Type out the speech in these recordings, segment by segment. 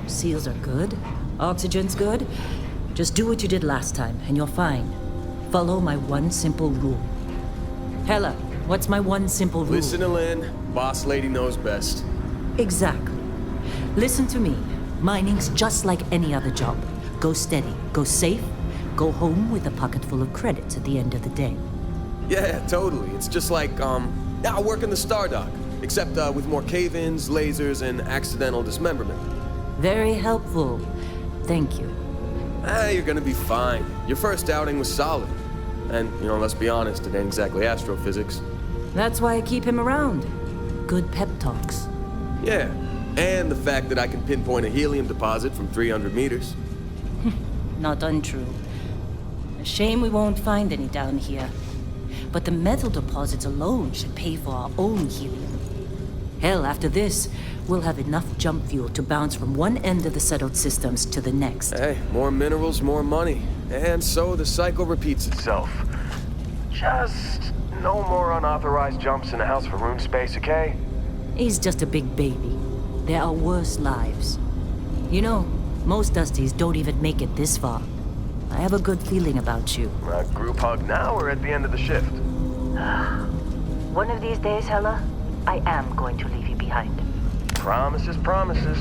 Seals are good. Oxygen's good. Just do what you did last time, and you're fine. Follow my one simple rule. Hella, what's my one simple rule? Listen to Lynn. Boss lady knows best. Exactly. Listen to me. Mining's just like any other job. Go steady, go safe, go home with a pocket full of credits at the end of the day. Yeah, totally. It's just like, I work in the Star Dock. Except with more cave-ins, lasers, and accidental dismemberment. Very helpful. Thank you. You're gonna be fine. Your first outing was solid. And, let's be honest, it ain't exactly astrophysics. That's why I keep him around. Good pep talks. Yeah, and the fact that I can pinpoint a helium deposit from 300 meters. Not untrue. A shame we won't find any down here. But the metal deposits alone should pay for our own helium. Hell, after this, we'll have enough jump fuel to bounce from one end of the settled systems to the next. Hey, more minerals, more money. And so the cycle repeats itself. Just no more unauthorized jumps in the house for room space, okay? He's just a big baby. There are worse lives. Most Dusties don't even make it this far. I have a good feeling about you. Group hug now or at the end of the shift? One of these days, Hella, I am going to leave you behind. Promises, promises.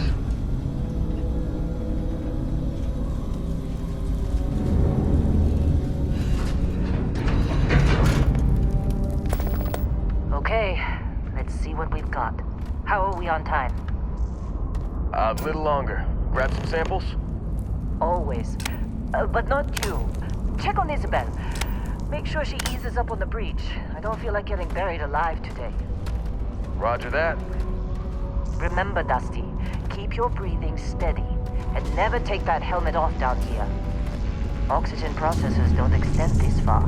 Okay, let's see what we've got. How are we on time? A little longer. Grab some samples? Always. But not you. Check on Isabel. Make sure she eases up on the breach. I don't feel like getting buried alive today. Roger that. Remember, Dusty, keep your breathing steady and never take that helmet off down here. Oxygen processors don't extend this far.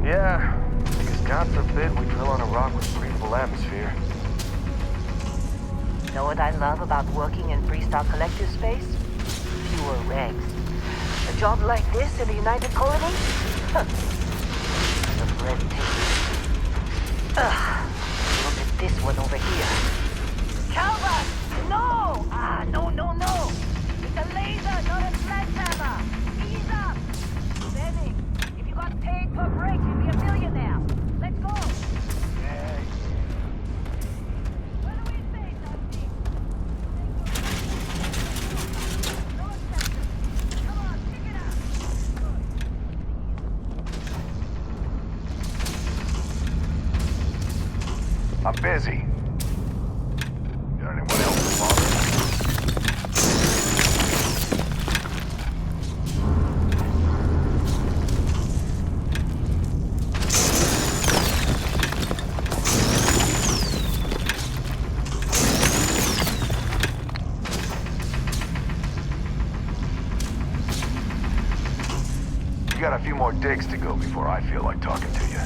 Yeah, because God forbid we drill on a rock with breathable atmosphere. Know what I love about working in Freestar Collective space? Fewer regs. A job like this in the United Colonies? The red tape. Look at this one over here. Calvert! No! No. It's a laser, not a sledgehammer. Ease up. Benny, if you got paid per break, you'd be a millionaire. Let's go. Where do we stay, Dusty? No exception. Come on, pick it up. I'm busy. Got anyone else to bother? You got a few more digs to go before I feel like talking to you.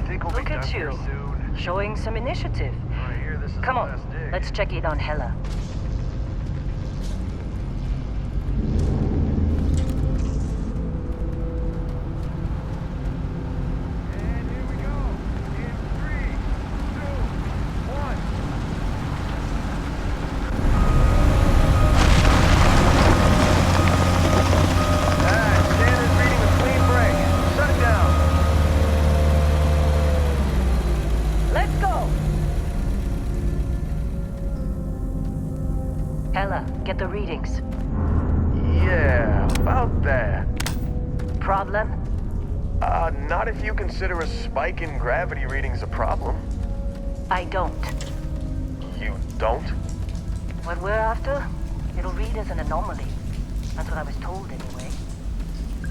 You think we'll be done here soon? Showing some initiative. I hear this is Come the on, last dig. let's check it on Hella. And here we go. In 3, 2, 1. Standard reading with clean break. Shut it down. Let's go! Hella, get the readings. Yeah, about that. Problem? Not if you consider a spike in gravity readings a problem. I don't. You don't? What we're after, it'll read as an anomaly. That's what I was told anyway.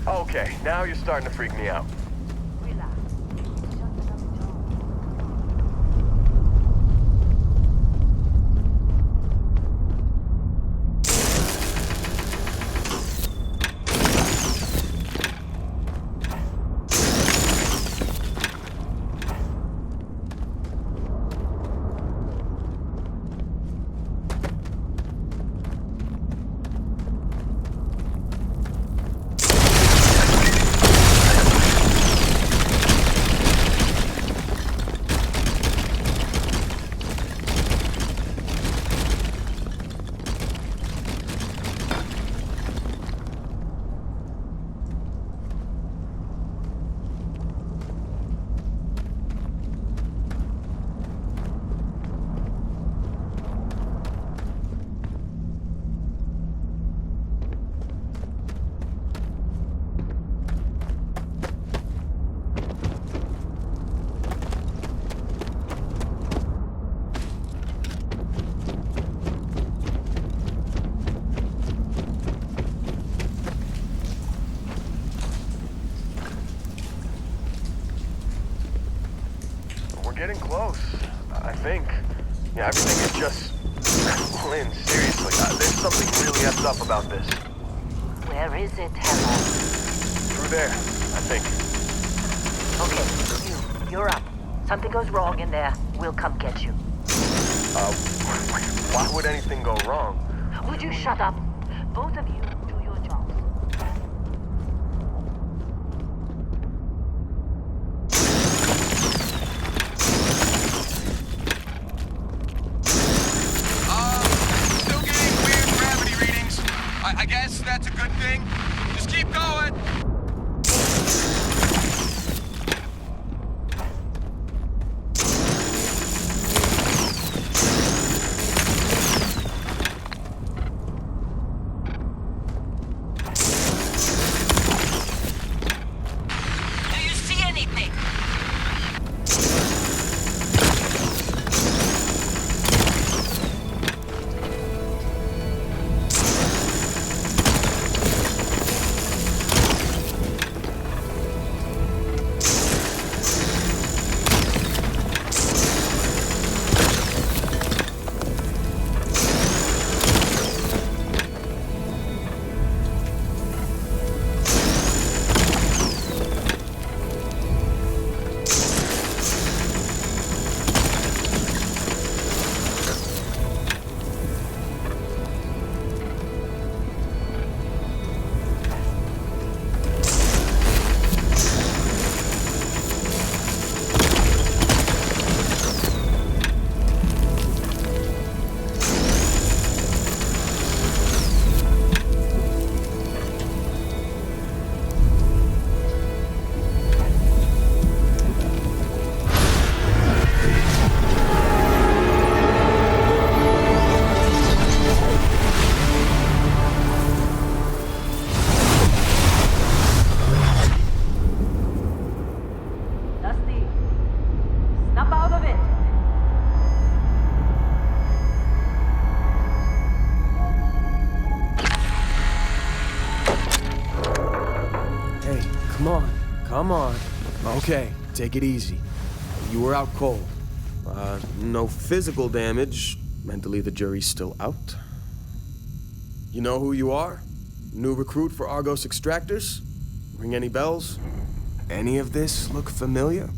Okay, now you're starting to freak me out. Relax. It's just another job. Yeah, everything is just... Lynn, seriously, there's something really effed up about this. Where is it, Hella? Through there, I think. Okay, you're up. Something goes wrong in there, we'll come get you. Why would anything go wrong? Would you shut up? Both of you do your jobs. Still getting weird gravity readings. I guess that's a good thing. Just keep going. Do you see anything? Dusty, snap out of it. Hey, come on. Come on. Okay, take it easy. You were out cold. No physical damage. Mentally, the jury's still out. You know who you are? New recruit for Argos Extractors? Ring any bells? Any of this look familiar?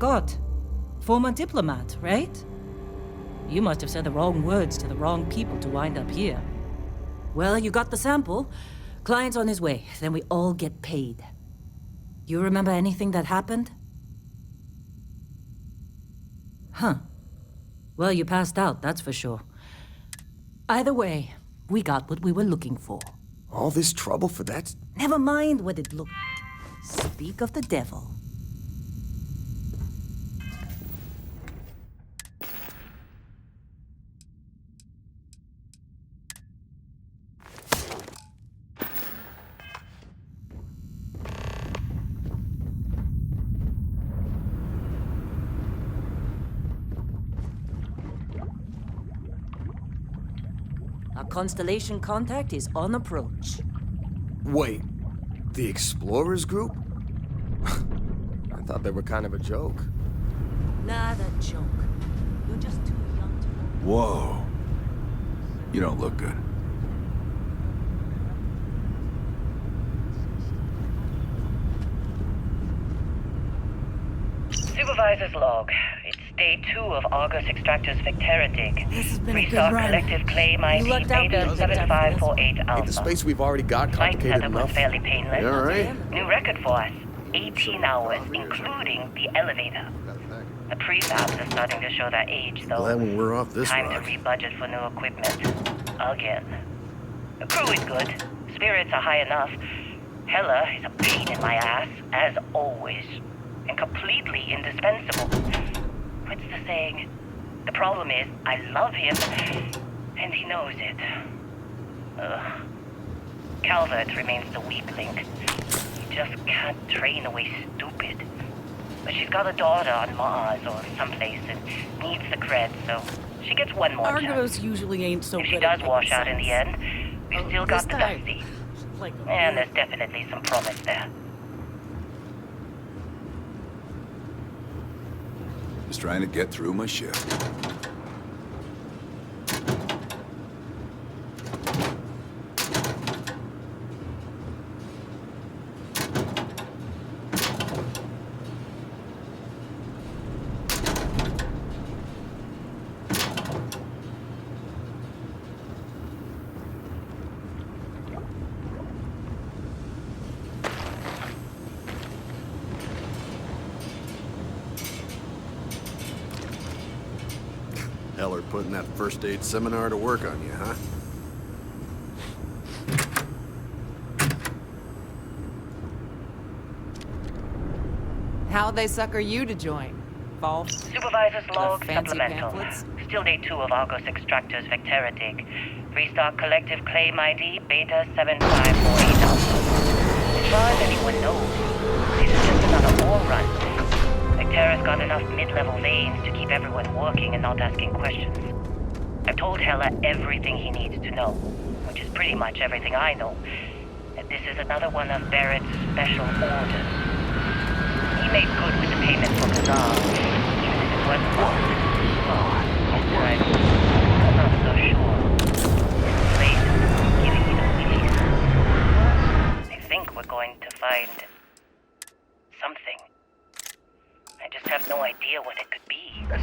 forgot. Former diplomat, right? You must have said the wrong words to the wrong people to wind up here. Well, you got the sample. Client's on his way, then we all get paid. You remember anything that happened? Huh. Well, you passed out, that's for sure. Either way, we got what we were looking for. All this trouble for that? Never mind what it looked. Speak of the devil. Our Constellation contact is on approach. Wait, the Explorers group? I thought they were kind of a joke. Not a joke. You're just too young to know. Whoa. You don't look good. Supervisor's log. It's day 2 of Argus Extractor's Vectera dig. This has been a good Restart run. collective claim You ID lucked out Beta being picked up for 7548 Ain't Alpha. the space we've already got Flight complicated setup was enough? fairly painless. You all right? New record for us. 18 hours, including the elevator. The prefabs are starting to show their age, though. Glad when we're off this Time rock. to rebudget for new equipment. Again. The crew is good. Spirits are high enough. Hella is a pain in my ass, as always. And completely indispensable. What's the saying? The problem is, I love him, and he knows it. Calvert remains the weak link. He just can't train away stupid. But she's got a daughter on Mars or someplace and needs the cred, so she gets one more chance. Argos usually ain't so If good she at does wash out in the sense. end, we've still got the time. dusty. Like a And there's definitely some promise there. Just trying to get through my shift. Heller putting that first aid seminar to work on you, huh? How'd they sucker you to join? Fall? Supervisor's log fancy supplemental. pamphlets? Still day 2 of Argos Extractor's Vectera dig. Restart collective claim ID Beta 7548 Alpha. As far as anyone knows, this is just another ore run. Vectera's got enough mid-level veins to keep everyone working and not asking questions. I've told Hella everything he needs to know, which is pretty much everything I know. And this is another one of Barrett's special orders. He made good with the payment for Kazar, even if it wasn't work. Oh, Mr. I'm not so sure. This place is giving me the willies. I think we're going to find something. I just have no idea what it could be. Or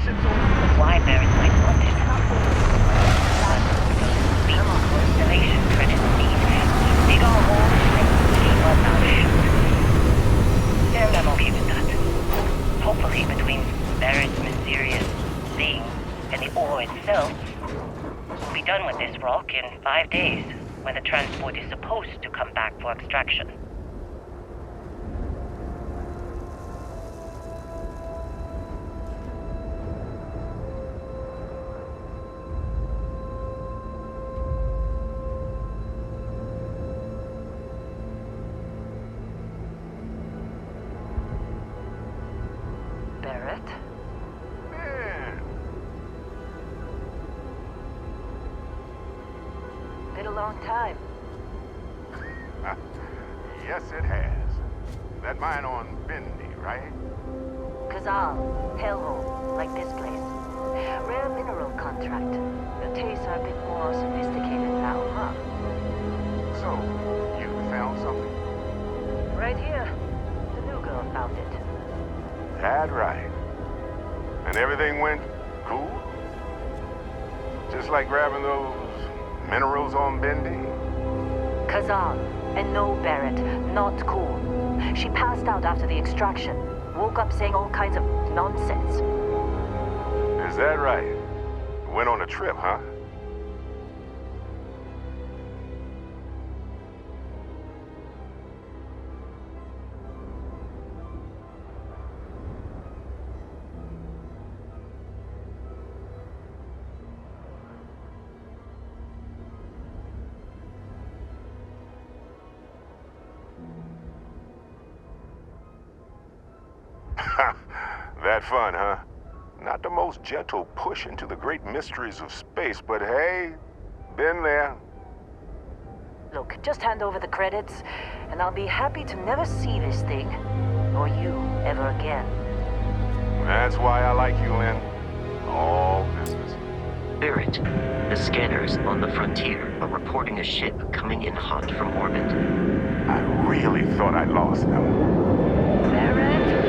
why Barrett might want it. But the Constellation credits need dig our holes and keep us out shoot. And I'm okay with that. Hopefully between Barrett's mysterious thing and the ore itself, we'll be done with this rock in 5 days, when the transport is supposed to come back for extraction. Barrett? Been a long time. Yes, it has. That mine on Bendy, right? Kazal, hellhole, like this place. Rare mineral contract. The tastes are a bit more sophisticated now, huh? So, you found something? Right here. The new girl found it. That right. And everything went cool? Just like grabbing those minerals on Bendy? Kazan. And no, Barrett, not cool. She passed out after the extraction. Woke up saying all kinds of nonsense. Is that right? Went on a trip, huh? That fun, huh? Not the most gentle push into the great mysteries of space, but hey, been there. Look, just hand over the credits, and I'll be happy to never see this thing, or you, ever again. That's why I like you, Lynn. All business. Barrett, the scanners on the frontier are reporting a ship coming in hot from orbit. I really thought I lost them. Barrett?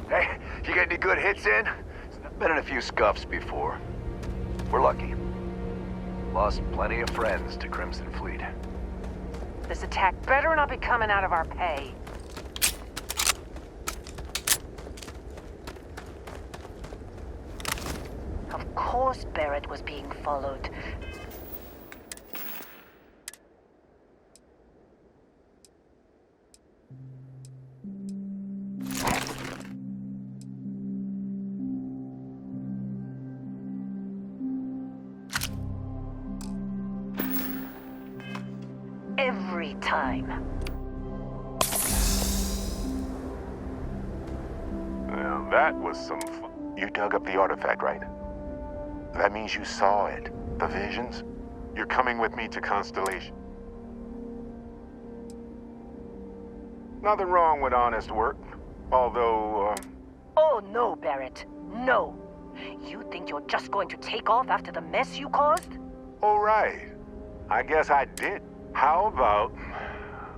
Hey, you get any good hits in? Been in a few scuffs before. We're lucky. Lost plenty of friends to Crimson Fleet. This attack better not be coming out of our pay. Of course Barrett was being followed. Every time. Well, that was some fun. You dug up the artifact, right? That means you saw it. The visions? You're coming with me to Constellation. Nothing wrong with honest work. Although, Oh no, Barrett. No. You think you're just going to take off after the mess you caused? all right. I guess I did. How about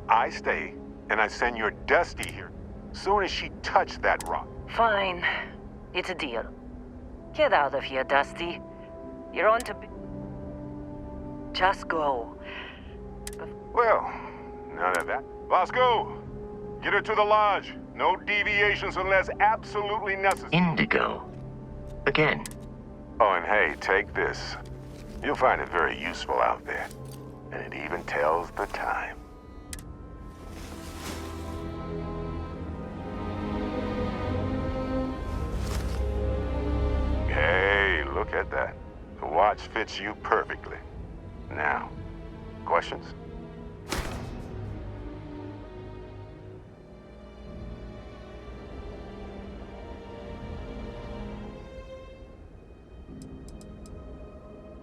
I stay and I send your Dusty here soon as she touched that rock? Fine. It's a deal. Get out of here, Dusty. You're on to... Just go. Well, none of that. Bosco, get her to the lodge. No deviations unless absolutely necessary. Indigo. Again. Oh, and hey, take this. You'll find it very useful out there. And it even tells the time. Hey, look at that. The watch fits you perfectly. Now, questions?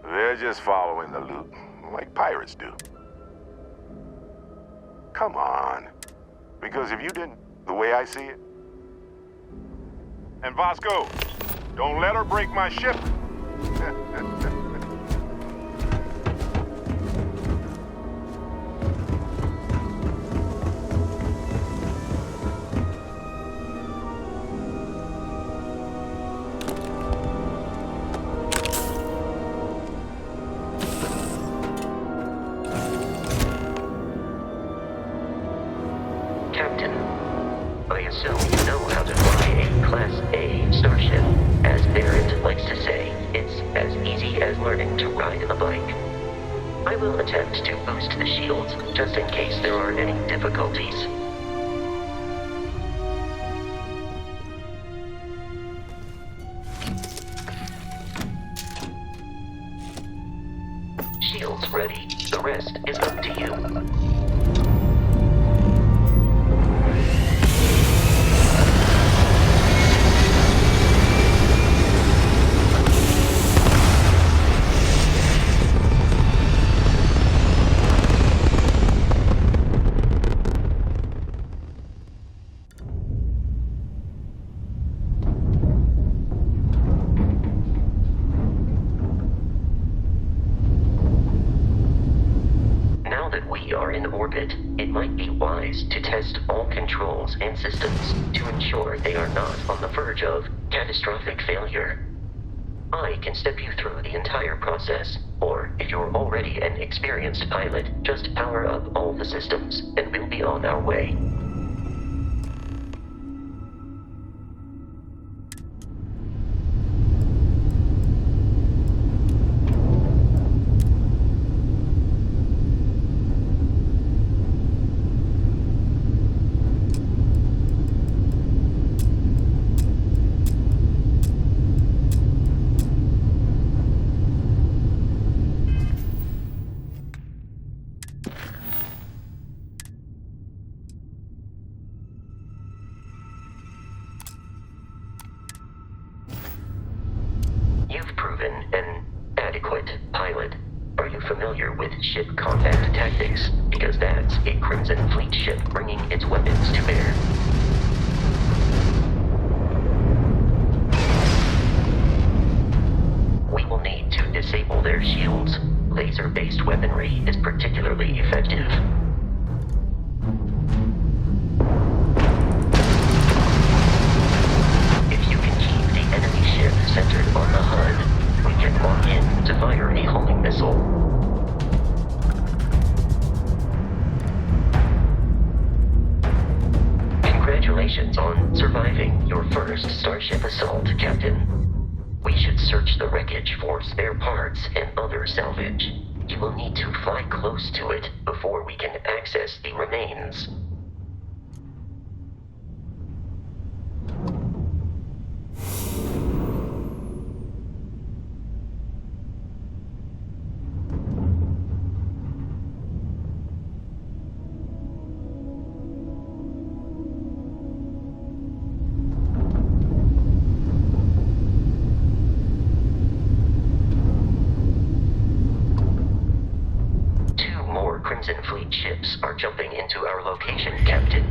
They're just following the loot, like pirates do. Come on. Because if you didn't, the way I see it... And Vasco, don't let her break my ship. Captain, I assume you know how to fly a Class A starship. As Barrett likes to say, it's as easy as learning to ride a bike. I will attempt to boost the shields, just in case there are any difficulties. Shields ready. The rest is up to you. Now that we are in orbit, it might be wise to test all controls and systems to ensure they are not on the verge of catastrophic failure. I can step you through the entire process, or if you're already an experienced pilot, just power up all the systems and we'll be on our way. You've proven an adequate pilot. Are you familiar with ship combat tactics? Because that's a Crimson Fleet ship bringing its weapons to bear. We will need to disable their shields. Laser-based weaponry is particularly effective. If you can keep the enemy ship centered on the HUD, we can lock in to fire a homing missile. Congratulations on surviving your first Starship assault, Captain. We should search the wreckage for spare parts and other salvage. You will need to fly close to it before we can access the remains. Crimson Fleet ships are jumping into our location, Captain.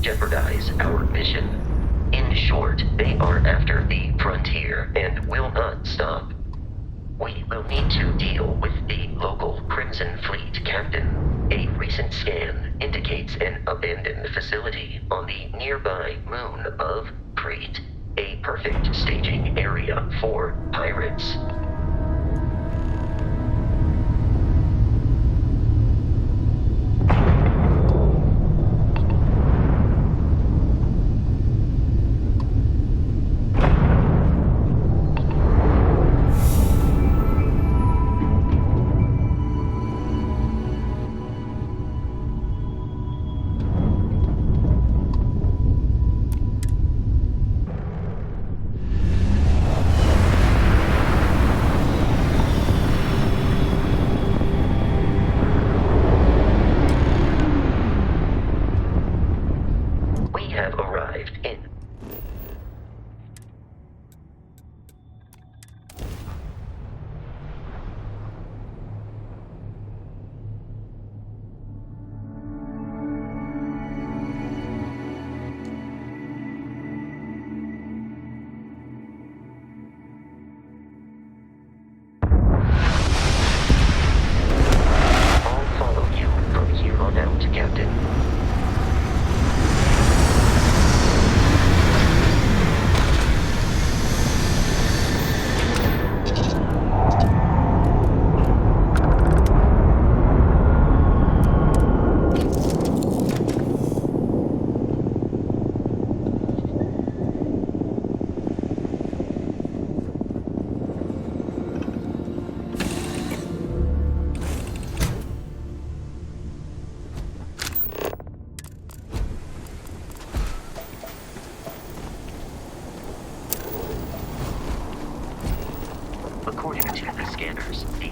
Jeopardize our mission. In short, they are after the frontier and will not stop. We will need to deal with the local Crimson Fleet captain. A recent scan indicates an abandoned facility on the nearby moon of Crete, a perfect staging area for pirates.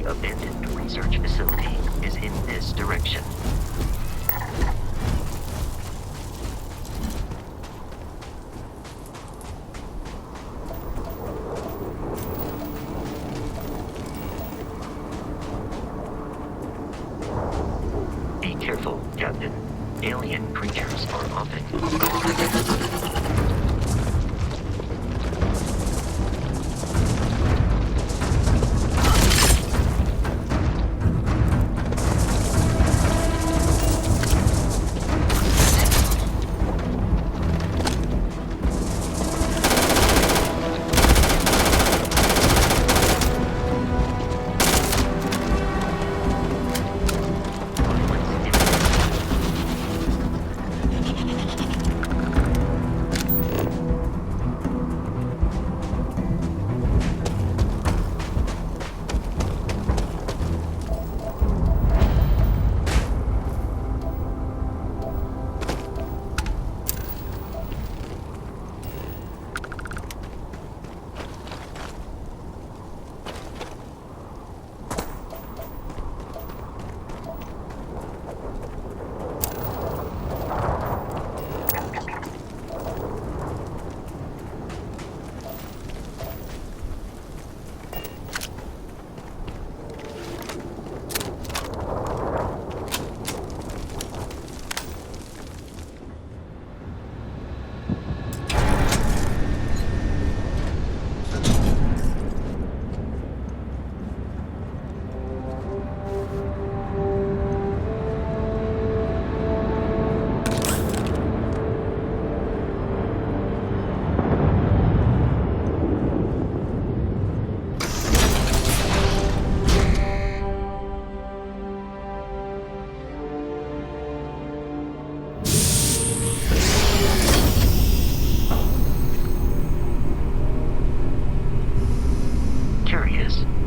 abandoned research facility is in this direction. Be careful, Captain. Alien creatures are often unpredictable.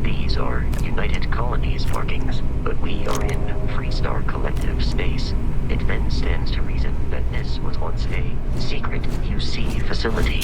These are United Colonies markings, but we are in Freestar Collective space. It then stands to reason that this was once a secret UC facility.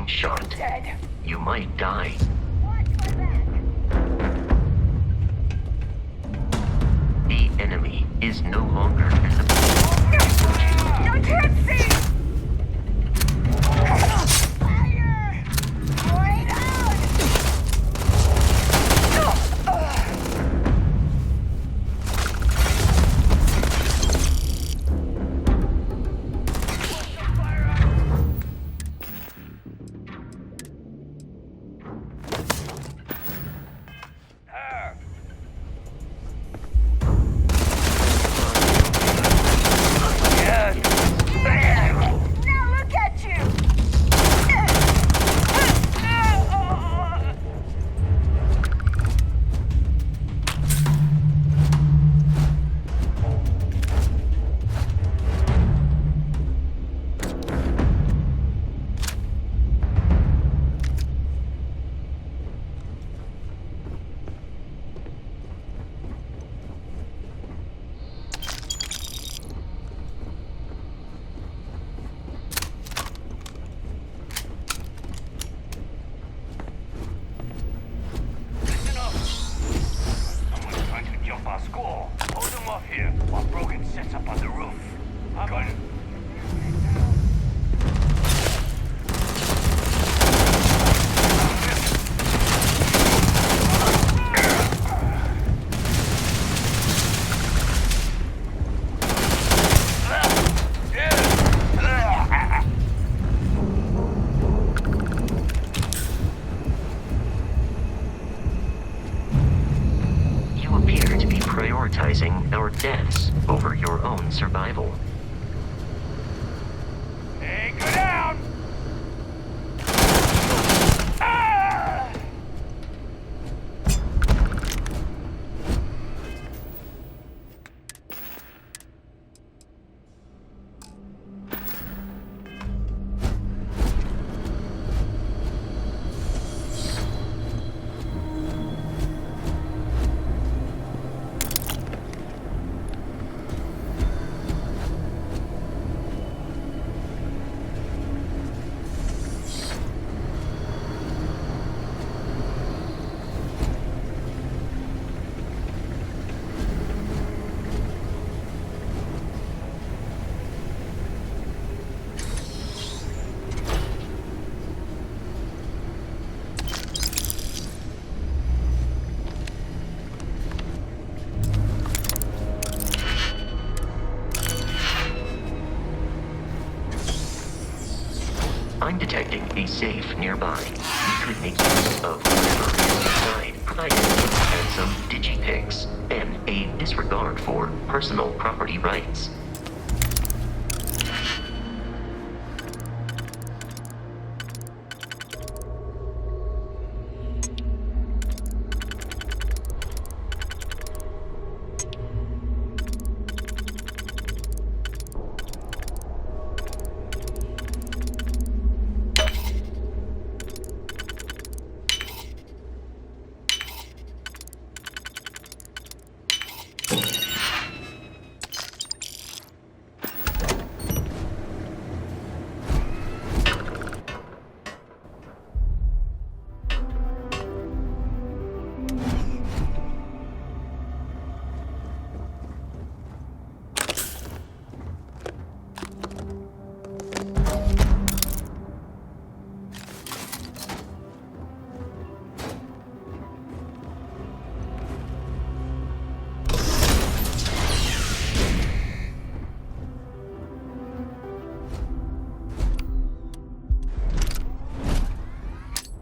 being shot. Dead. You might die. Watch my back. The enemy is no longer visible. I can't see! Fire! Way down! Now look at you! Listen up! Someone's trying to jump our school. Hold them off here while Brogan sets up on the roof. Got it. You appear to be prioritizing our deaths over your own survival. Hey, go down! Ah! I'm detecting a safe nearby. We could make use of whatever is inside, provided it has some digipics and a disregard for personal property rights.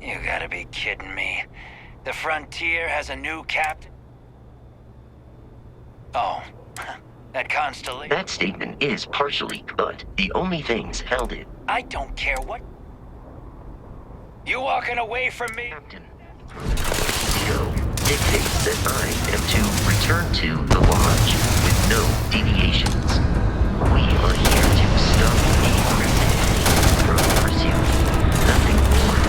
You gotta be kidding me. The Frontier has a new captain? Oh, that Constellation. That statement is partially, but the only things held it. I don't care what. You walking away from me? Captain, Protocol 0 dictates that I am to return to the Lodge with no deviations. We are here to stop the Crimson from pursuit. Nothing more.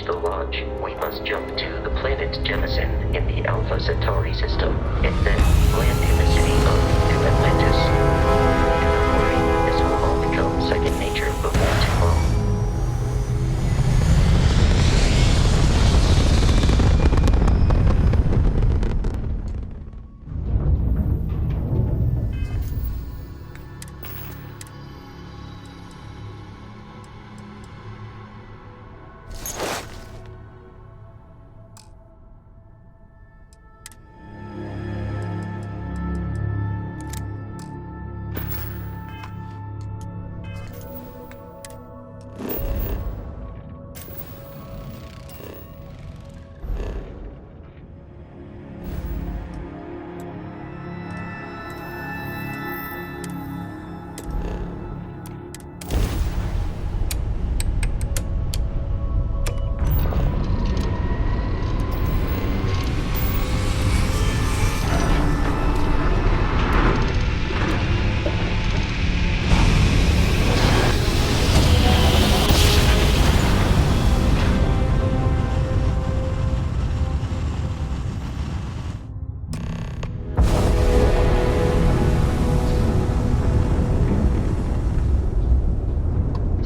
reach the lodge, we must jump to the planet Jemison in the Alpha Centauri system, and then land in the city of New Atlantis. Do not worry, this will all become second nature before too long.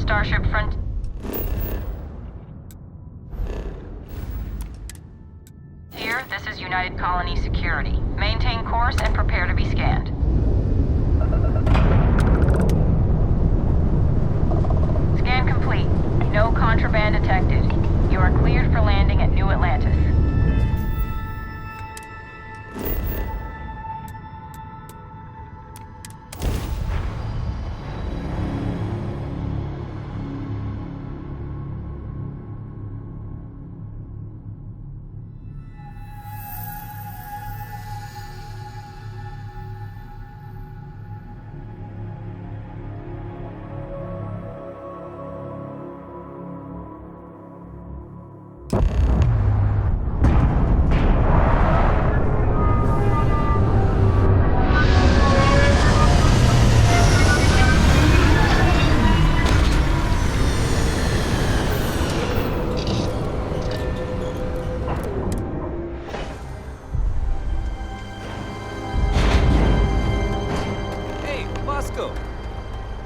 Starship Front. Here, this is United Colony Security. Maintain course and prepare to be scanned. Scan complete. No contraband detected. You are cleared for landing at New Atlantis.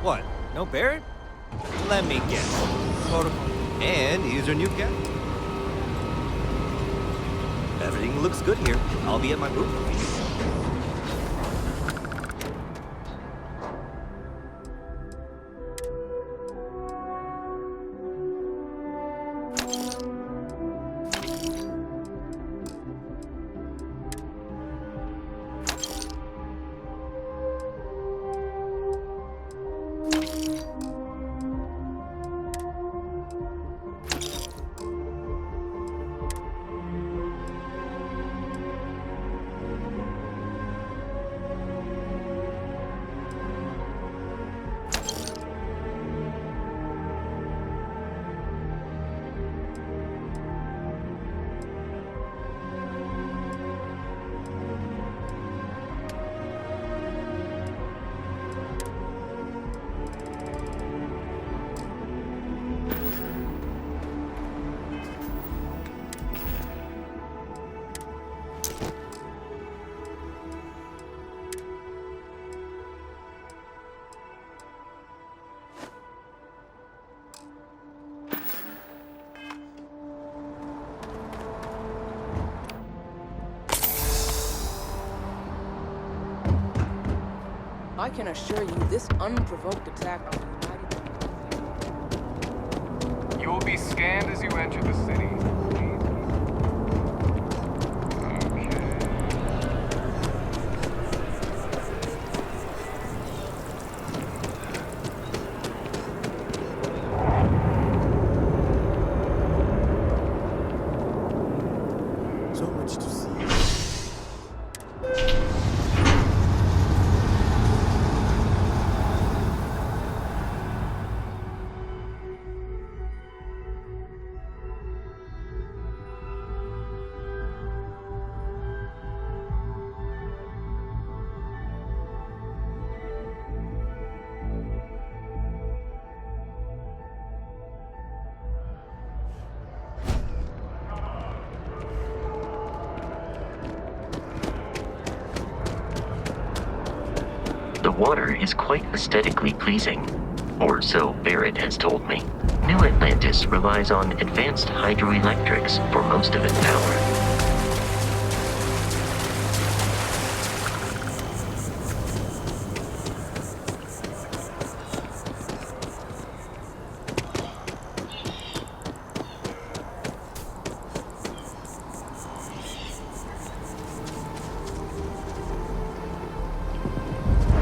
What? No Barrett? Let me guess. Protocol. And he's your new captain. Everything looks good here. I'll be at my booth. I can assure you this unprovoked attack on the United... You will be scanned as you enter the city. So much to see. water is quite aesthetically pleasing. Or so Barrett has told me. New Atlantis relies on advanced hydroelectrics for most of its power.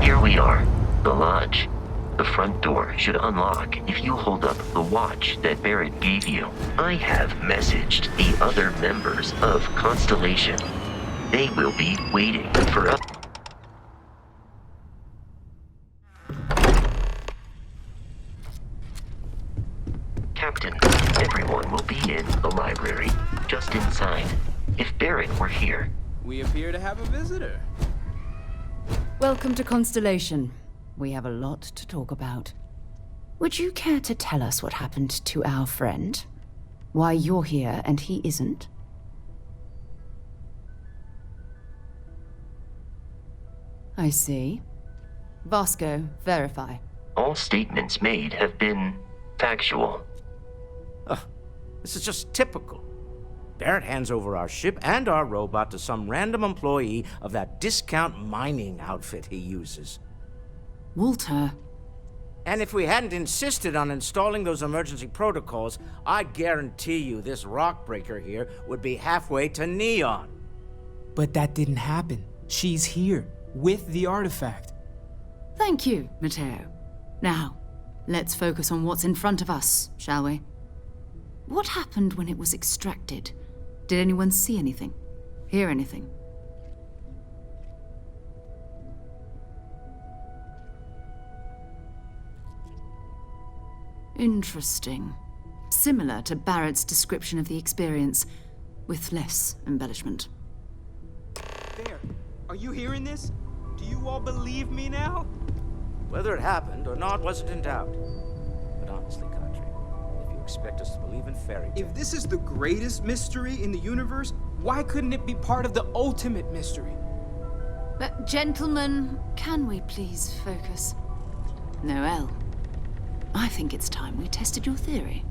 Here we are, the lodge. The front door should unlock if you hold up the watch that Barrett gave you. I have messaged the other members of Constellation. They will be waiting for us. Captain, everyone will be in the library, just inside. If Barrett were here. We appear to have a visitor. Welcome to Constellation. We have a lot to talk about. Would you care to tell us what happened to our friend? Why you're here and he isn't? I see. Vasco, verify. All statements made have been factual. This is just typical. Barrett hands over our ship and our robot to some random employee of that discount mining outfit he uses. Walter. And if we hadn't insisted on installing those emergency protocols, I guarantee you this rock breaker here would be halfway to Neon. But that didn't happen. She's here, with the artifact. Thank you, Matteo. Now, let's focus on what's in front of us, shall we? What happened when it was extracted? Did anyone see anything? Hear anything? Interesting. Similar to Barrett's description of the experience, with less embellishment. There. Are you hearing this? Do you all believe me now? Whether it happened or not wasn't in doubt. But honestly, Kadri, if you expect us to believe in fairy tales... If this is the greatest mystery in the universe, why couldn't it be part of the ultimate mystery? But gentlemen, can we please focus? Noel, I think it's time we tested your theory.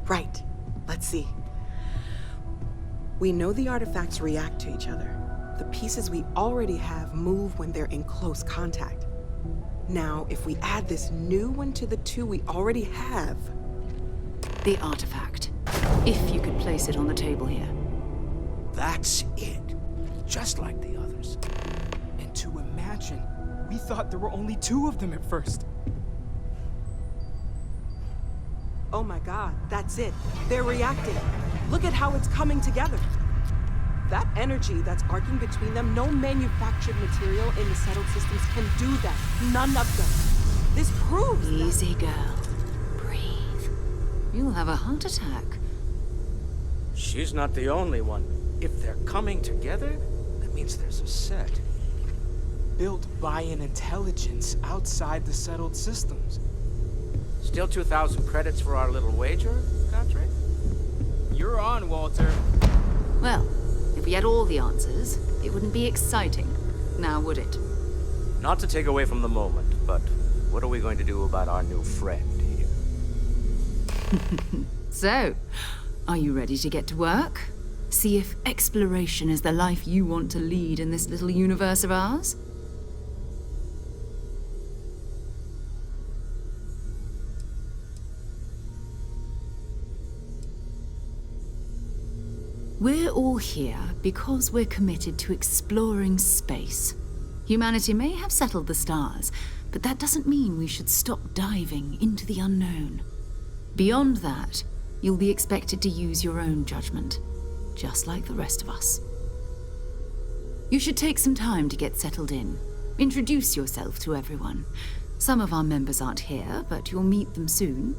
Right. Let's see. We know the artifacts react to each other. The pieces we already have move when they're in close contact. Now, if we add this new one to the two we already have... The artifact. If you could place it on the table here. That's it. Just like the others. And to imagine, we thought there were only 2 of them at first. Oh my god, that's it. They're reacting. Look at how it's coming together. That energy that's arcing between them, no manufactured material in the settled systems can do that. None of them. This proves Easy, girl. Breathe. You'll have a heart attack. She's not the only one. If they're coming together, that means there's a set. Built by an intelligence outside the settled systems. Still 2,000 credits for our little wager, Kadri? You're on, Walter. Well, if we had all the answers, it wouldn't be exciting, now would it? Not to take away from the moment, but what are we going to do about our new friend here? So, are you ready to get to work? See if exploration is the life you want to lead in this little universe of ours? We're all here because we're committed to exploring space. Humanity may have settled the stars, but that doesn't mean we should stop diving into the unknown. Beyond that, you'll be expected to use your own judgment, just like the rest of us. You should take some time to get settled in. Introduce yourself to everyone. Some of our members aren't here, but you'll meet them soon.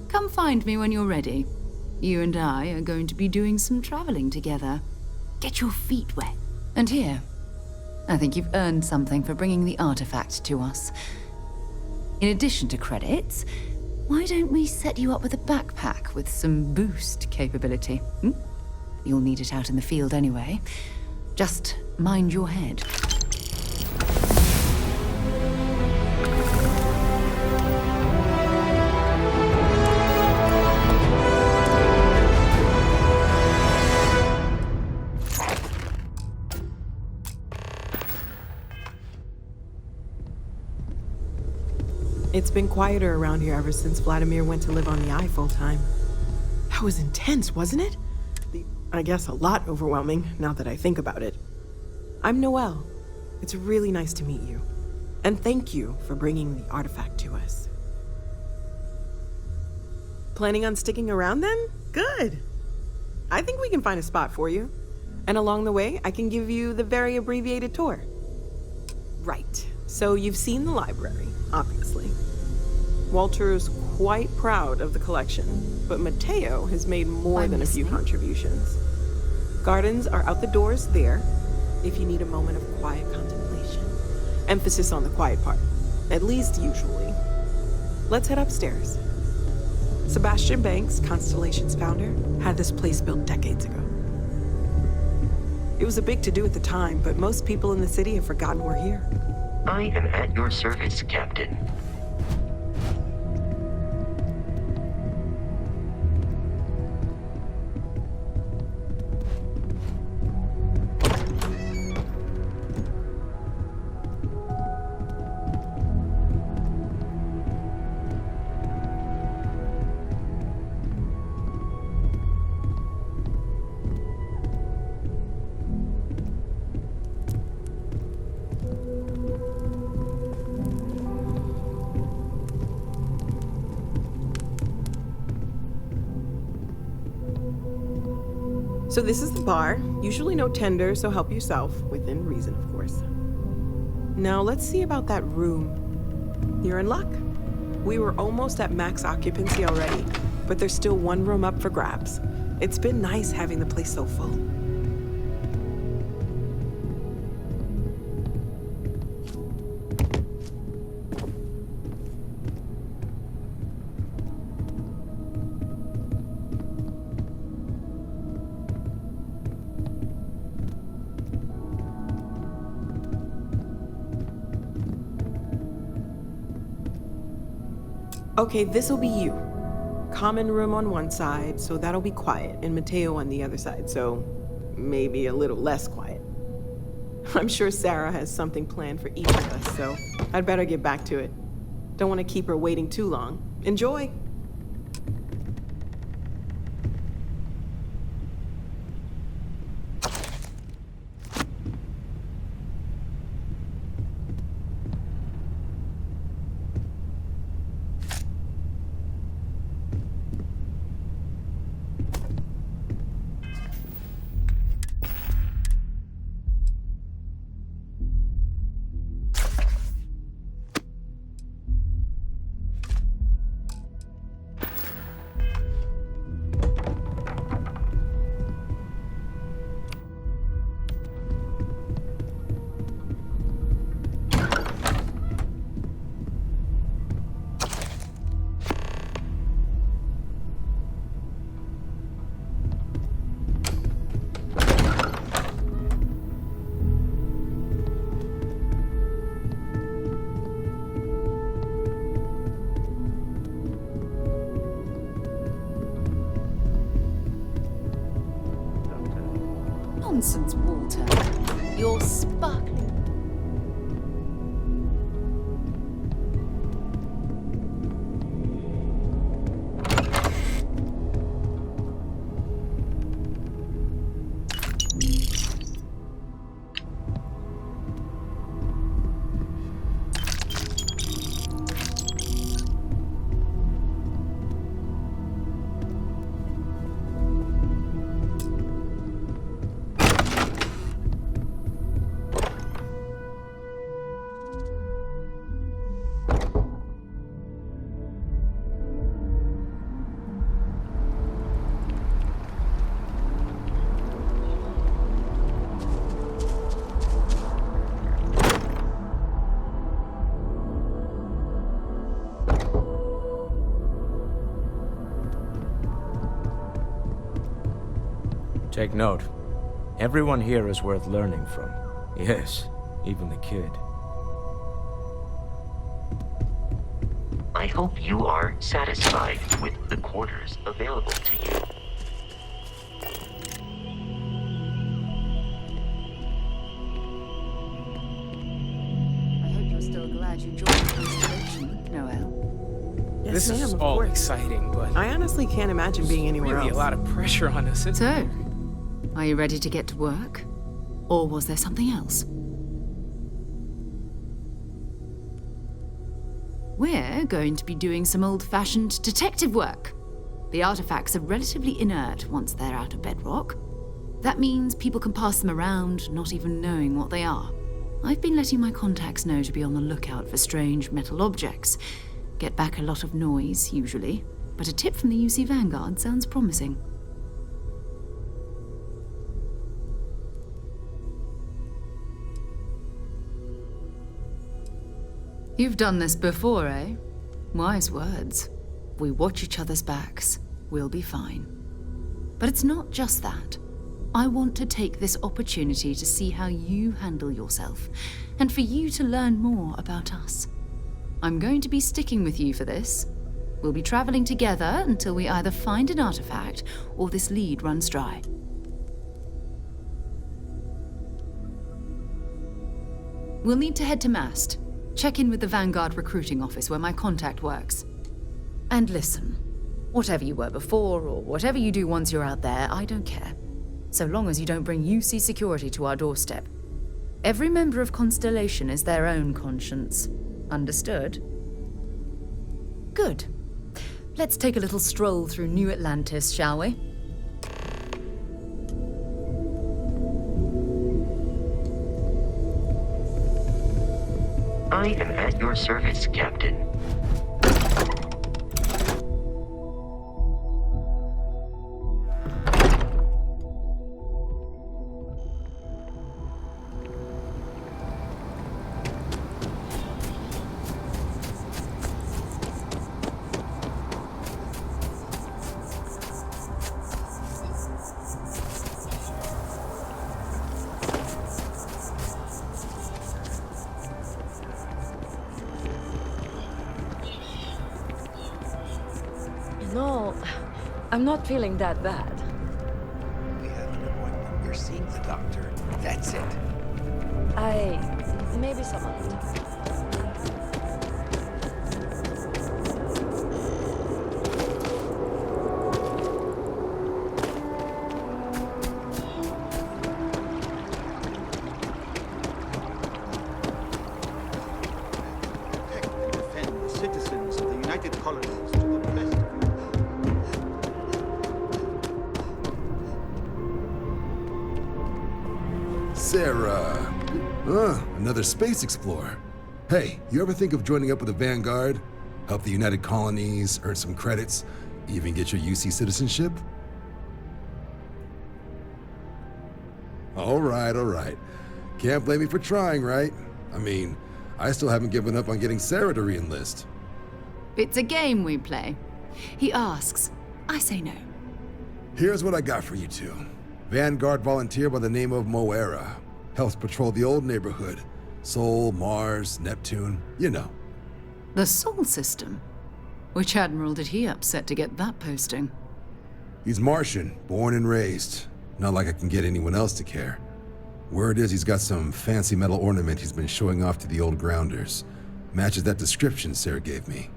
Come find me when you're ready. You and I are going to be doing some traveling together. Get your feet wet. And here, I think you've earned something for bringing the artifact to us. In addition to credits, why don't we set you up with a backpack with some boost capability? You'll need it out in the field anyway. Just mind your head. It's been quieter around here ever since Vladimir went to live on the Eye full-time. That was intense, wasn't it? I guess a lot overwhelming, now that I think about it. I'm Noelle. It's really nice to meet you. And thank you for bringing the artifact to us. Planning on sticking around then? Good. I think we can find a spot for you. And along the way, I can give you the very abbreviated tour. Right. So you've seen the library, obviously. Walter's quite proud of the collection, but Mateo has made more than a few contributions. Gardens are out the doors there, if you need a moment of quiet contemplation. Emphasis on the quiet part, at least usually. Let's head upstairs. Sebastian Banks, Constellation's founder, had this place built decades ago. It was a big to-do at the time, but most people in the city have forgotten we're here. I am at your service, Captain. So this is the bar. Usually no tender, so help yourself, within reason, of course. Now let's see about that room. You're in luck. We were almost at max occupancy already, but there's still one room up for grabs. It's been nice having the place so full. Okay, this'll be you. Common room on one side, so that'll be quiet, and Mateo on the other side, so maybe a little less quiet. I'm sure Sarah has something planned for each of us, so I'd better get back to it. Don't want to keep her waiting too long. Enjoy! Nonsense, Walter. You're sparkling. Take note. Everyone here is worth learning from. Yes, even the kid. I hope you are satisfied with the quarters available to you. I hope you're still glad you joined the Constellation, Noelle. Yes, This ma'am, is of all course. exciting, but I honestly can't imagine being anywhere really else. a lot of pressure on us. So, are you ready to get to work? Or was there something else? We're going to be doing some old-fashioned detective work. The artifacts are relatively inert once they're out of bedrock. That means people can pass them around, not even knowing what they are. I've been letting my contacts know to be on the lookout for strange metal objects. Get back a lot of noise, usually, but a tip from the UC Vanguard sounds promising. You've done this before, eh? Wise words. We watch each other's backs. We'll be fine. But it's not just that. I want to take this opportunity to see how you handle yourself, and for you to learn more about us. I'm going to be sticking with you for this. We'll be traveling together until we either find an artifact or this lead runs dry. We'll need to head to Mast. Check in with the Vanguard recruiting office where my contact works. And listen, whatever you were before or whatever you do once you're out there, I don't care. So long as you don't bring UC security to our doorstep. Every member of Constellation is their own conscience. Understood? Good. Let's take a little stroll through New Atlantis, shall we? I am at your service, Captain. No, I'm not feeling that bad. We have an appointment. You're seeing the doctor. That's it. Maybe some other time. Protect and defend the citizens of the United Colonies to the best of Sarah. Another space explorer. Hey, you ever think of joining up with the Vanguard? Help the United Colonies, earn some credits, even get your UC citizenship? All right. Can't blame me for trying, right? I mean, I still haven't given up on getting Sarah to re-enlist. It's a game we play. He asks, I say no. Here's what I got for you two. Vanguard volunteer by the name of Moera. Helps patrol the old neighborhood. Sol, Mars, Neptune, you know. The Sol system? Which admiral did he upset to get that posting? He's Martian, born and raised. Not like I can get anyone else to care. Word is he's got some fancy metal ornament he's been showing off to the old grounders. Matches that description Sarah gave me.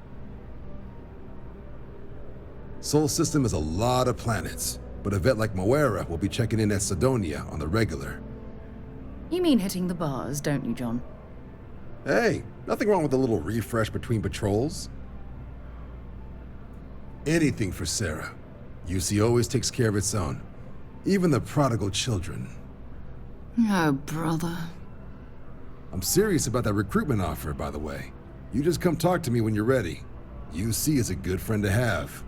Sol system is a lot of planets, but a vet like Moera will be checking in at Sidonia on the regular. You mean hitting the bars, don't you, John? Hey, nothing wrong with a little refresh between patrols. Anything for Sarah. UC always takes care of its own. Even the prodigal children. Oh, brother. I'm serious about that recruitment offer, by the way. You just come talk to me when you're ready. UC is a good friend to have.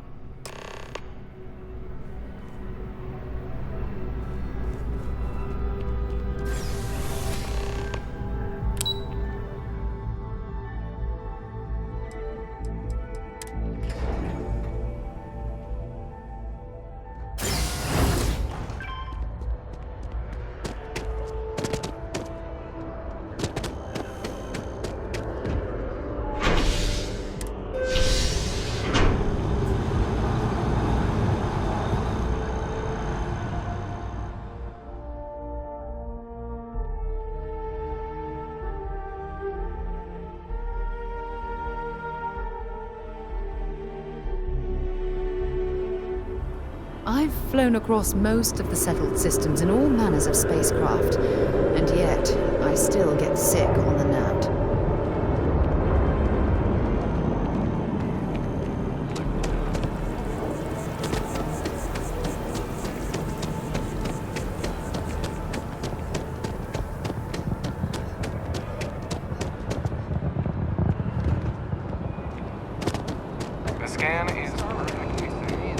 I've flown across most of the settled systems in all manners of spacecraft, and yet I still get sick on the nat. The scan is perfectly safe.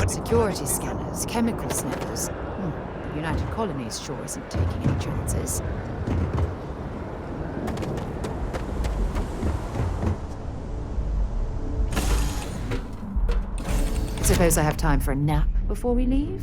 Security scanners, chemical sniffers. The United Colonies sure isn't taking any chances. Suppose I have time for a nap before we leave?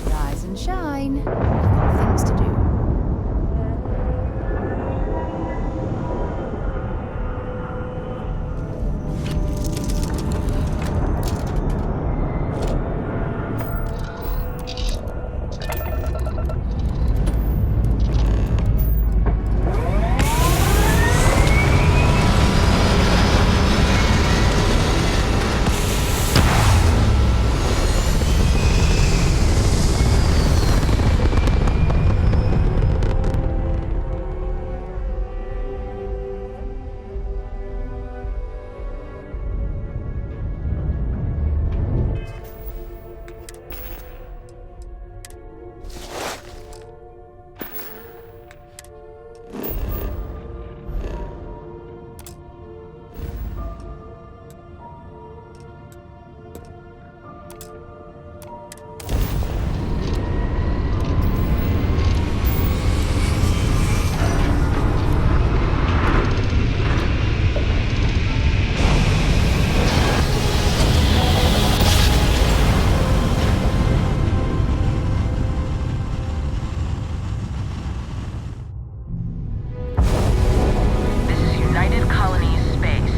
Rise and shine. We've got things to do. This is United Colonies Space.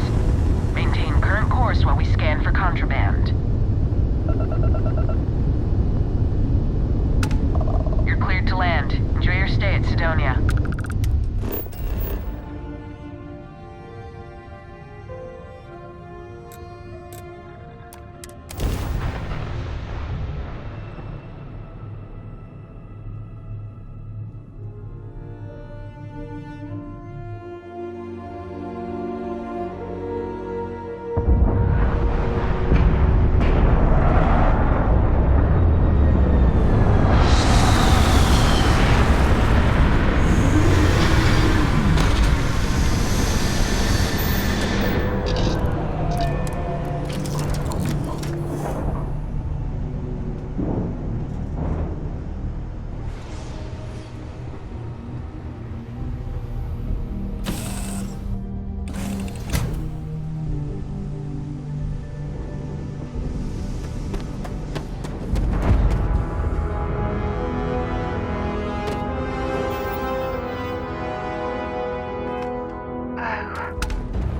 Maintain current course while we scan for contraband. You're cleared to land. Enjoy your stay at Sidonia.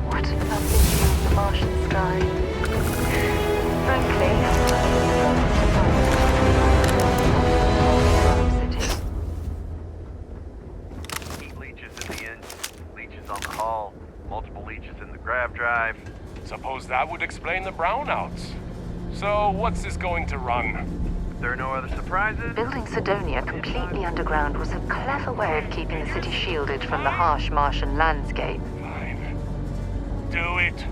What a lovely view of the Martian sky. Frankly, Heat leeches in the engine, leeches on the hull, multiple leeches in the grav drive. Suppose that would explain the brownouts. So, what's this going to run? There are no other surprises? building Sidonia completely underground was a clever way of keeping the city shielded from the harsh Martian landscape. Fine. Do it.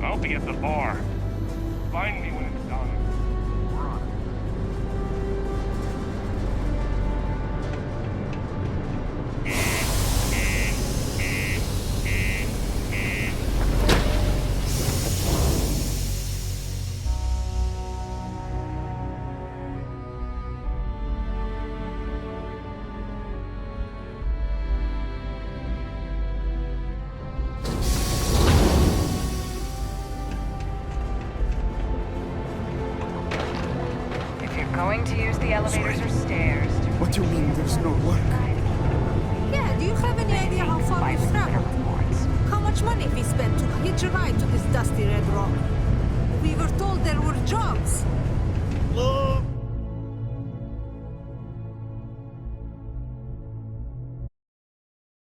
I'll be at the bar. Find me when it's done. We're on it. Going to use the elevators or stairs? What do you mean there's no work? Yeah, do you have any idea how far we've traveled? How much money we spent to hitch a ride to this dusty red rock? We were told there were jobs. Look!